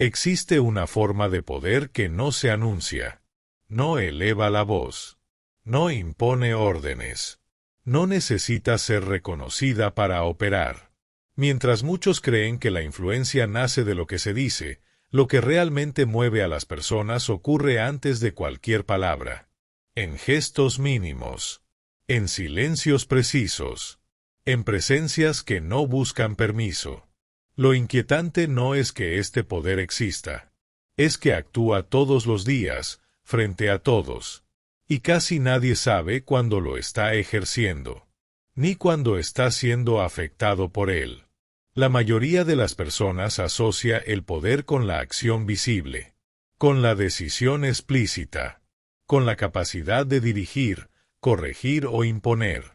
Existe una forma de poder que no se anuncia. No eleva la voz. No impone órdenes. No necesita ser reconocida para operar. Mientras muchos creen que la influencia nace de lo que se dice, lo que realmente mueve a las personas ocurre antes de cualquier palabra. En gestos mínimos. En silencios precisos. En presencias que no buscan permiso. Lo inquietante no es que este poder exista. Es que actúa todos los días, frente a todos. Y casi nadie sabe cuándo lo está ejerciendo, ni cuándo está siendo afectado por él. La mayoría de las personas asocia el poder con la acción visible, con la decisión explícita, con la capacidad de dirigir, corregir o imponer.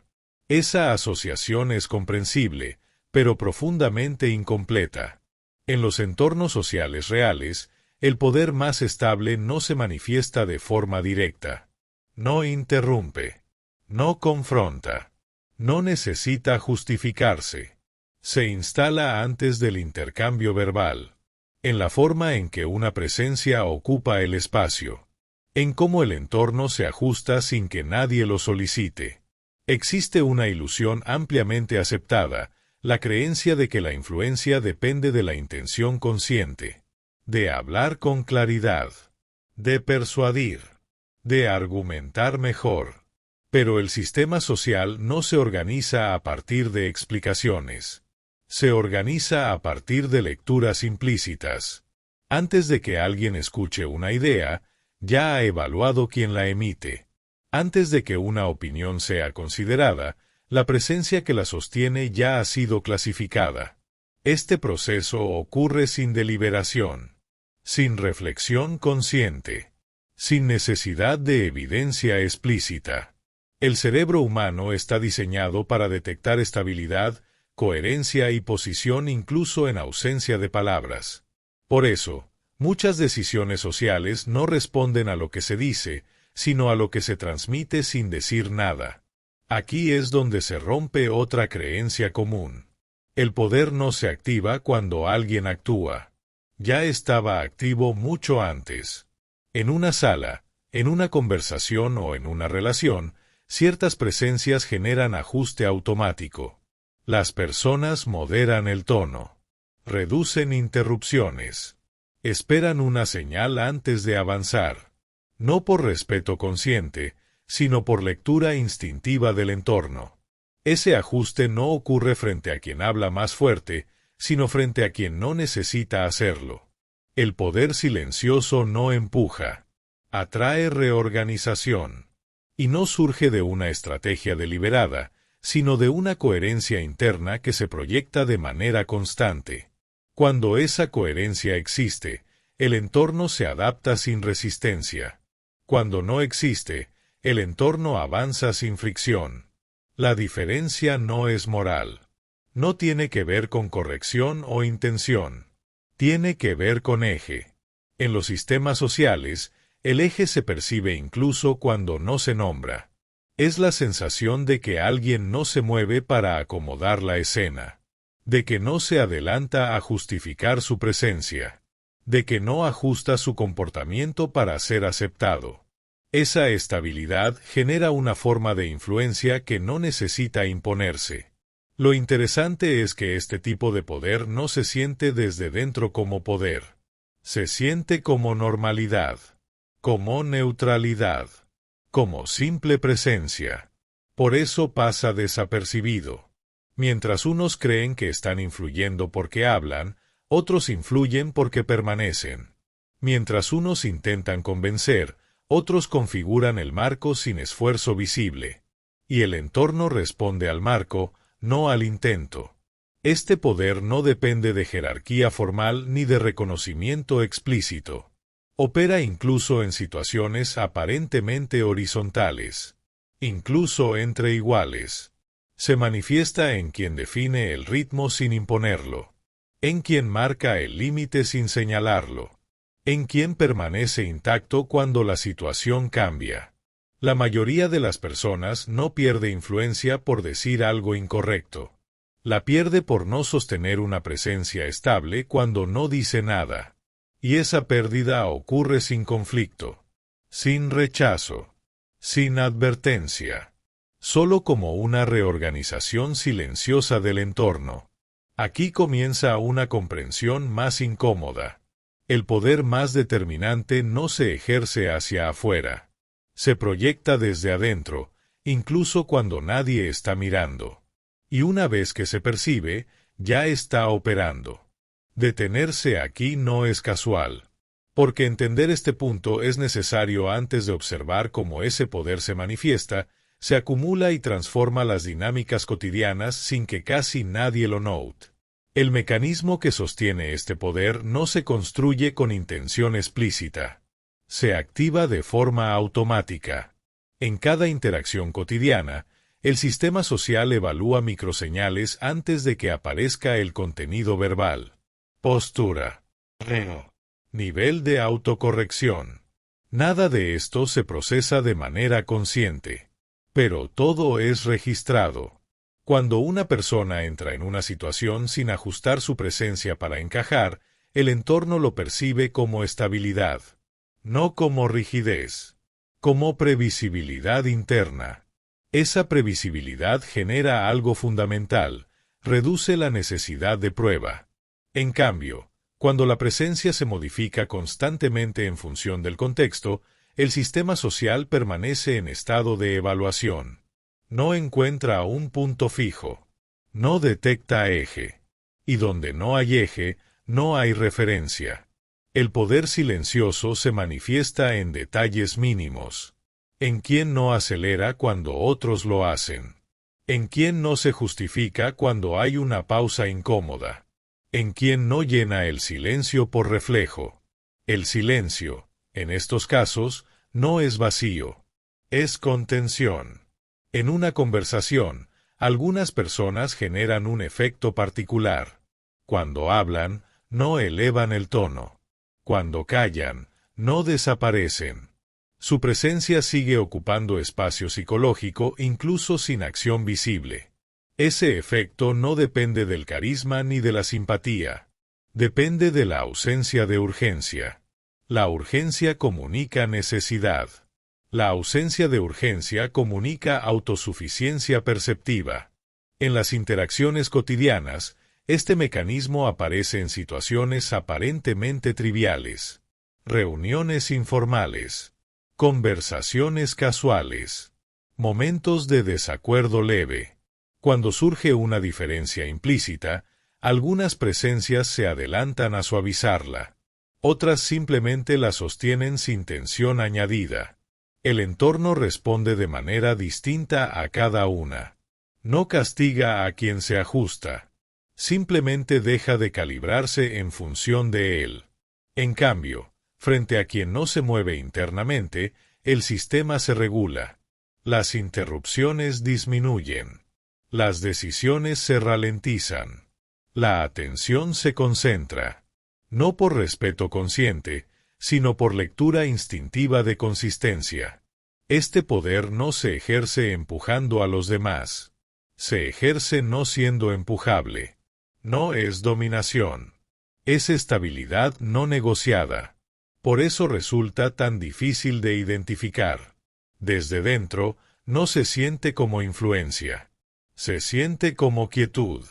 Esa asociación es comprensible, pero profundamente incompleta. En los entornos sociales reales, el poder más estable no se manifiesta de forma directa. No interrumpe. No confronta. No necesita justificarse. Se instala antes del intercambio verbal. En la forma en que una presencia ocupa el espacio. En cómo el entorno se ajusta sin que nadie lo solicite. Existe una ilusión ampliamente aceptada, la creencia de que la influencia depende de la intención consciente. De hablar con claridad. De persuadir. De argumentar mejor. Pero el sistema social no se organiza a partir de explicaciones. Se organiza a partir de lecturas implícitas. Antes de que alguien escuche una idea, ya ha evaluado quien la emite. Antes de que una opinión sea considerada, la presencia que la sostiene ya ha sido clasificada. Este proceso ocurre sin deliberación, sin reflexión consciente, sin necesidad de evidencia explícita. El cerebro humano está diseñado para detectar estabilidad, coherencia y posición incluso en ausencia de palabras. Por eso, muchas decisiones sociales no responden a lo que se dice, sino a lo que se transmite sin decir nada. Aquí es donde se rompe otra creencia común. El poder no se activa cuando alguien actúa. Ya estaba activo mucho antes. En una sala, en una conversación o en una relación, ciertas presencias generan ajuste automático. Las personas moderan el tono. Reducen interrupciones. Esperan una señal antes de avanzar. No por respeto consciente, sino por lectura instintiva del entorno. Ese ajuste no ocurre frente a quien habla más fuerte, sino frente a quien no necesita hacerlo. El poder silencioso no empuja. Atrae reorganización. Y no surge de una estrategia deliberada, sino de una coherencia interna que se proyecta de manera constante. Cuando esa coherencia existe, el entorno se adapta sin resistencia. Cuando no existe, el entorno avanza sin fricción. La diferencia no es moral. No tiene que ver con corrección o intención. Tiene que ver con eje. En los sistemas sociales, el eje se percibe incluso cuando no se nombra. Es la sensación de que alguien no se mueve para acomodar la escena. De que no se adelanta a justificar su presencia. De que no ajusta su comportamiento para ser aceptado. Esa estabilidad genera una forma de influencia que no necesita imponerse. Lo interesante es que este tipo de poder no se siente desde dentro como poder. Se siente como normalidad, como neutralidad, como simple presencia. Por eso pasa desapercibido. Mientras unos creen que están influyendo porque hablan, otros influyen porque permanecen. Mientras unos intentan convencer, otros configuran el marco sin esfuerzo visible. Y el entorno responde al marco, no al intento. Este poder no depende de jerarquía formal ni de reconocimiento explícito. Opera incluso en situaciones aparentemente horizontales. Incluso entre iguales. Se manifiesta en quien define el ritmo sin imponerlo. En quien marca el límite sin señalarlo. En quien permanece intacto cuando la situación cambia. La mayoría de las personas no pierde influencia por decir algo incorrecto. La pierde por no sostener una presencia estable cuando no dice nada. Y esa pérdida ocurre sin conflicto, sin rechazo, sin advertencia, solo como una reorganización silenciosa del entorno. Aquí comienza una comprensión más incómoda. El poder más determinante no se ejerce hacia afuera. Se proyecta desde adentro, incluso cuando nadie está mirando. Y una vez que se percibe, ya está operando. Detenerse aquí no es casual. Porque entender este punto es necesario antes de observar cómo ese poder se manifiesta, se acumula y transforma las dinámicas cotidianas sin que casi nadie lo note. El mecanismo que sostiene este poder no se construye con intención explícita. Se activa de forma automática. En cada interacción cotidiana, el sistema social evalúa microseñales antes de que aparezca el contenido verbal. Postura. Nivel de autocorrección. Nada de esto se procesa de manera consciente. Pero todo es registrado. Cuando una persona entra en una situación sin ajustar su presencia para encajar, el entorno lo percibe como estabilidad. No como rigidez. Como previsibilidad interna. Esa previsibilidad genera algo fundamental, reduce la necesidad de prueba. En cambio, cuando la presencia se modifica constantemente en función del contexto, el sistema social permanece en estado de evaluación. No encuentra un punto fijo. No detecta eje. Y donde no hay eje, no hay referencia. El poder silencioso se manifiesta en detalles mínimos. En quien no acelera cuando otros lo hacen. En quien no se justifica cuando hay una pausa incómoda. En quien no llena el silencio por reflejo. El silencio, en estos casos, no es vacío. Es contención. En una conversación, algunas personas generan un efecto particular. Cuando hablan, no elevan el tono. Cuando callan, no desaparecen. Su presencia sigue ocupando espacio psicológico incluso sin acción visible. Ese efecto no depende del carisma ni de la simpatía. Depende de la ausencia de urgencia. La urgencia comunica necesidad. La ausencia de urgencia comunica autosuficiencia perceptiva. En las interacciones cotidianas, este mecanismo aparece en situaciones aparentemente triviales. Reuniones informales. Conversaciones casuales. Momentos de desacuerdo leve. Cuando surge una diferencia implícita, algunas presencias se adelantan a suavizarla. Otras simplemente la sostienen sin tensión añadida. El entorno responde de manera distinta a cada una. No castiga a quien se ajusta. Simplemente deja de calibrarse en función de él. En cambio, frente a quien no se mueve internamente, el sistema se regula. Las interrupciones disminuyen. Las decisiones se ralentizan. La atención se concentra. No por respeto consciente, sino por lectura instintiva de consistencia. Este poder no se ejerce empujando a los demás. Se ejerce no siendo empujable. No es dominación. Es estabilidad no negociada. Por eso resulta tan difícil de identificar. Desde dentro, no se siente como influencia. Se siente como quietud.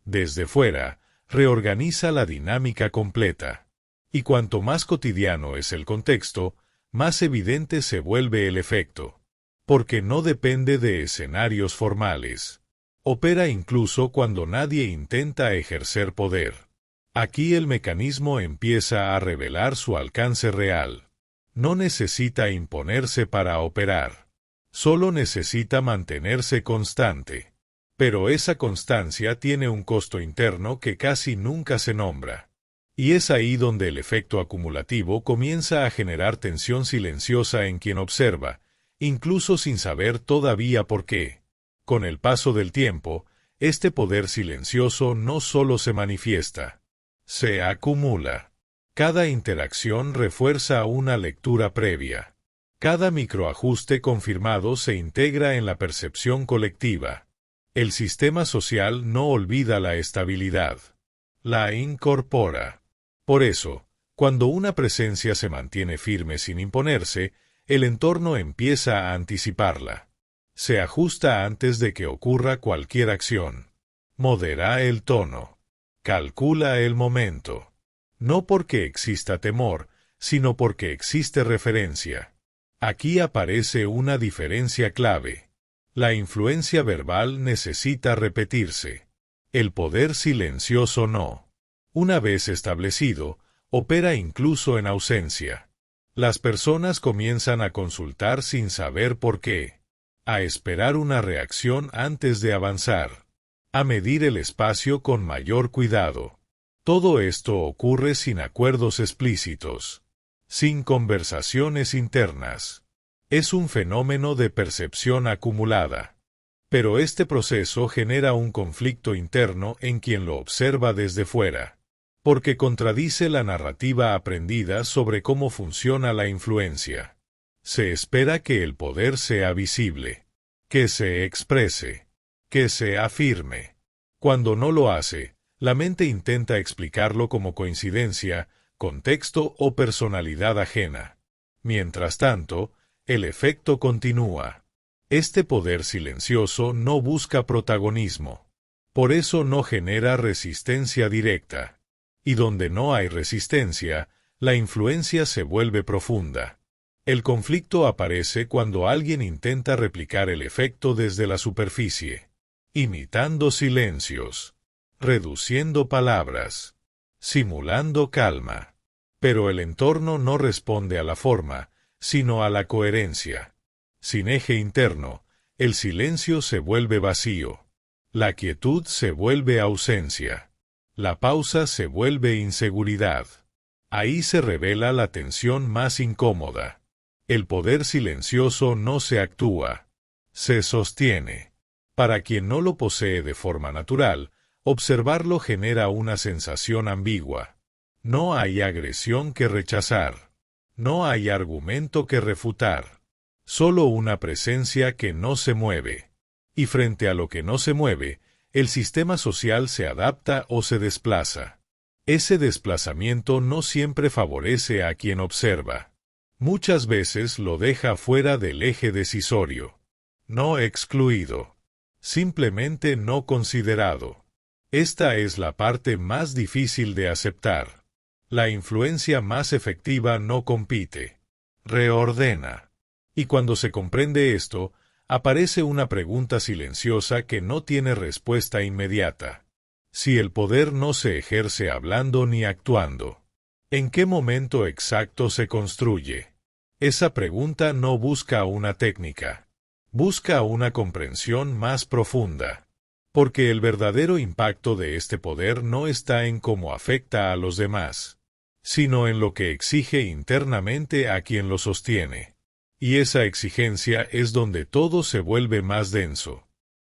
Desde fuera, reorganiza la dinámica completa. Y cuanto más cotidiano es el contexto, más evidente se vuelve el efecto. Porque no depende de escenarios formales. Opera incluso cuando nadie intenta ejercer poder. Aquí el mecanismo empieza a revelar su alcance real. No necesita imponerse para operar. Solo necesita mantenerse constante. Pero esa constancia tiene un costo interno que casi nunca se nombra. Y es ahí donde el efecto acumulativo comienza a generar tensión silenciosa en quien observa, incluso sin saber todavía por qué. Con el paso del tiempo, este poder silencioso no solo se manifiesta, se acumula. Cada interacción refuerza una lectura previa. Cada microajuste confirmado se integra en la percepción colectiva. El sistema social no olvida la estabilidad. La incorpora. Por eso, Cuando una presencia se mantiene firme sin imponerse, el entorno empieza a anticiparla. Se ajusta antes de que ocurra cualquier acción. Modera el tono. Calcula el momento. No porque exista temor, sino porque existe referencia. Aquí aparece una diferencia clave. La influencia verbal necesita repetirse. El poder silencioso no. Una vez establecido, opera incluso en ausencia. Las personas comienzan a consultar sin saber por qué, a esperar una reacción antes de avanzar, a medir el espacio con mayor cuidado. Todo esto ocurre sin acuerdos explícitos, sin conversaciones internas. Es un fenómeno de percepción acumulada. Pero este proceso genera un conflicto interno en quien lo observa desde fuera, porque contradice la narrativa aprendida sobre cómo funciona la influencia. Se espera que el poder sea visible, que se exprese, que se afirme. Cuando no lo hace, la mente intenta explicarlo como coincidencia, contexto o personalidad ajena. Mientras tanto, el efecto continúa. Este poder silencioso no busca protagonismo. Por eso no genera resistencia directa. Y donde no hay resistencia, la influencia se vuelve profunda. El conflicto aparece cuando alguien intenta replicar el efecto desde la superficie, imitando silencios, reduciendo palabras, simulando calma. Pero el entorno no responde a la forma, sino a la coherencia. Sin eje interno, el silencio se vuelve vacío. La quietud se vuelve ausencia. La pausa se vuelve inseguridad. Ahí se revela la tensión más incómoda. El poder silencioso no se actúa, se sostiene. Para quien no lo posee de forma natural, observarlo genera una sensación ambigua. No hay agresión que rechazar. No hay argumento que refutar. Solo una presencia que no se mueve. Y frente a lo que no se mueve, el sistema social se adapta o se desplaza. Ese desplazamiento no siempre favorece a quien observa. Muchas veces lo deja fuera del eje decisorio. No excluido. Simplemente no considerado. Esta es la parte más difícil de aceptar. La influencia más efectiva no compite. Reordena. Y cuando se comprende esto, aparece una pregunta silenciosa que no tiene respuesta inmediata. Si el poder no se ejerce hablando ni actuando, ¿en qué momento exacto se construye? Esa pregunta no busca una técnica. Busca una comprensión más profunda. Porque el verdadero impacto de este poder no está en cómo afecta a los demás, sino en lo que exige internamente a quien lo sostiene. Y esa exigencia es donde todo se vuelve más denso.